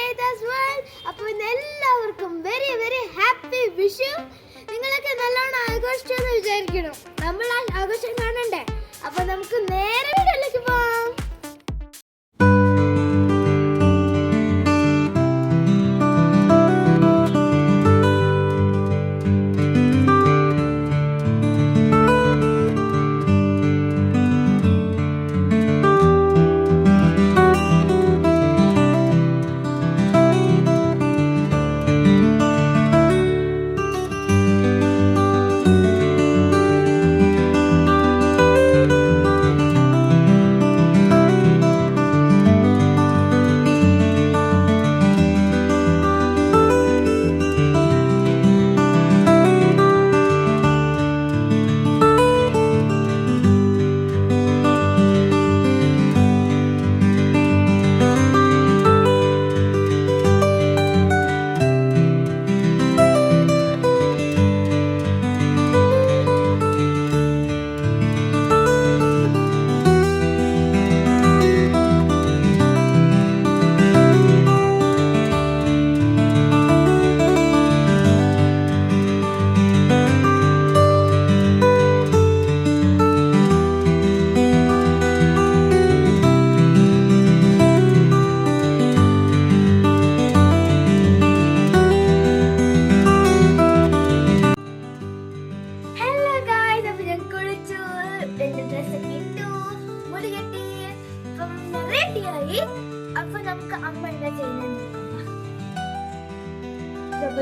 celebrate as well. അപ്പോൾ എല്ലാവർക്കും very very happy Vishu. നിങ്ങളൊക്കെ നല്ലോണം ആഘോഷിച്ചെന്ന് വിചാരിക്കണം. നമ്മൾ ആഘോഷം കാണണ്ടേ? അപ്പോൾ നമുക്ക് നേരെ വീട്ടിലേക്ക് പോവാം.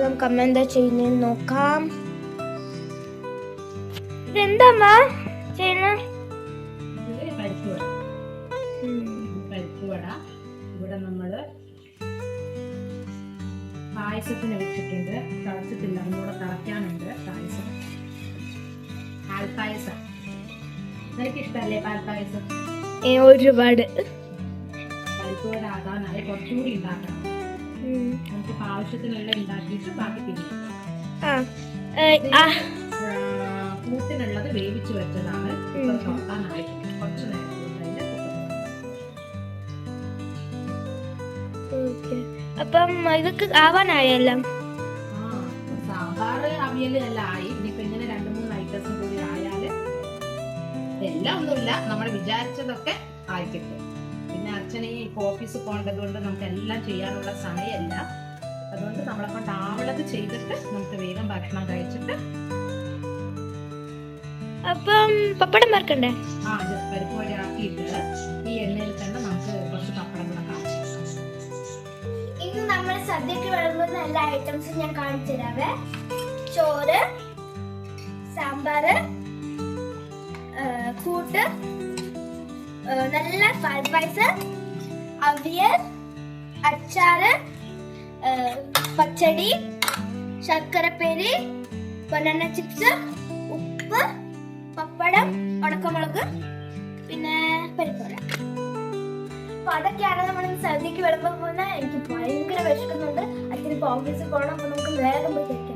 നമുക്ക് അമ്മ എന്താ ചെയ്യുന്നതെന്ന് നോക്കാം. ഇതെന്താ അമ്മ ചെയ്യുന്ന? പരിപ്പുവട ഇവിടെ നമ്മള് പായസത്തിന് വെച്ചിട്ടുണ്ട്. തിളച്ചിട്ടില്ല, ഒന്നുകൂടെ തിളയ്ക്കാനുണ്ട്. പായസം പാൽപ്പായസം നിനക്ക് ഇഷ്ടമല്ലേ? പാൽപ്പായസം ഒരുപാട്. പരിപ്പുവട ആകാനായി കുറച്ചുകൂടി ഉണ്ടാക്കണം. നമുക്ക് ആവശ്യത്തിനെല്ലാം ഉണ്ടാക്കിയിട്ട് ബാക്കി പിന്നെ കൂട്ടിനുള്ളത് വേവിച്ച് വെച്ചതാണ്. തുറക്കാനായിട്ടുണ്ട് കുറച്ച് നേരം. അപ്പം ഇതൊക്കെ ആവാനായെല്ലാം. സാമ്പാർ അവിയല് എല്ലാം ആയി. ഇനിയിപ്പോ ഇങ്ങനെ 2-3 ഐറ്റംസും കൂടി ആയാല് എല്ലാം ഒന്നുമില്ല, നമ്മൾ വിചാരിച്ചതൊക്കെ ആയിക്കിട്ടും. പിന്നെ അച്ഛനെ ഇപ്പൊ ഓഫീസിൽ പോകേണ്ടത് കൊണ്ട് നമുക്ക് എല്ലാം ചെയ്യാനുള്ള സമയമല്ല. അതുകൊണ്ട് നമ്മളെ കൊണ്ട് ആവളത് ചെയ്തിട്ട് നമുക്ക് വേഗം ഭക്ഷണം കഴിച്ചിട്ട് അപ്പം പപ്പടം വറക്കണ്ടേ? പരിപ്പുവട ആക്കിയിട്ട് ഈ എണ്ണയിൽ തന്നെ നമുക്ക് കുറച്ച് പപ്പടം കൂടെ കാച്ചി. ഇന്ന് നമ്മൾ സദ്യക്ക് വിളമ്പുന്ന എല്ലാ ഐറ്റംസും ഞാൻ കാണിച്ചു തരാവേ. ചോറ്, സാമ്പാറ്, കൂട്ട്, നല്ല പാൽപ്പായസം, അവിയൽ, അച്ചാറ്, പച്ചടി, ശർക്കരപ്പേരി, ബനാന ചിപ്സ്, ഉപ്പ്, പപ്പടം, ഉണക്കമുളക്, പിന്നെ പരിപ്പുവട. അപ്പൊ അതൊക്കെയാണ് നമ്മൾ സദ്യക്ക് വിളമ്പാൻ പോകുന്നത്. എനിക്ക് ഭയങ്കര വിശക്കുന്നുണ്ട്. അച്ഛനിപ്പോ ഓഫീസിൽ പോകണം. അപ്പൊ നമുക്ക് വേഗം പോയി കഴിക്കാം.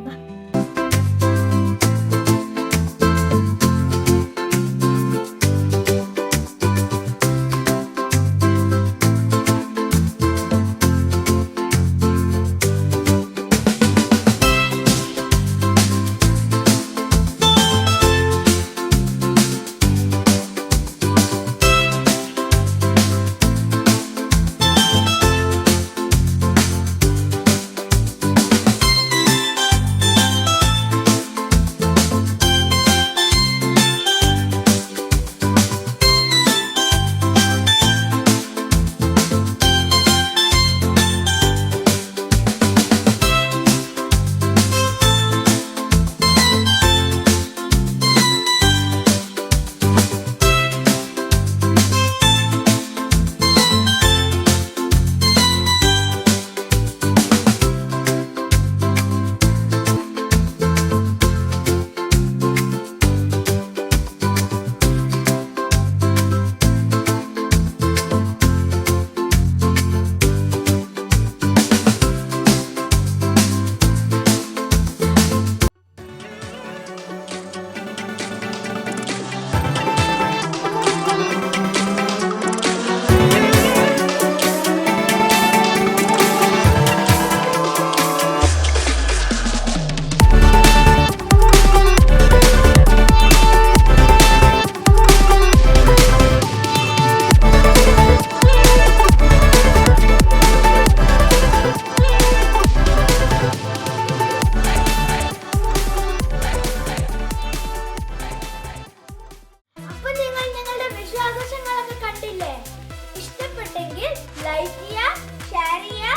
ലൈക്ക് ചെയ്യുക, ഷെയർ ചെയ്യുക,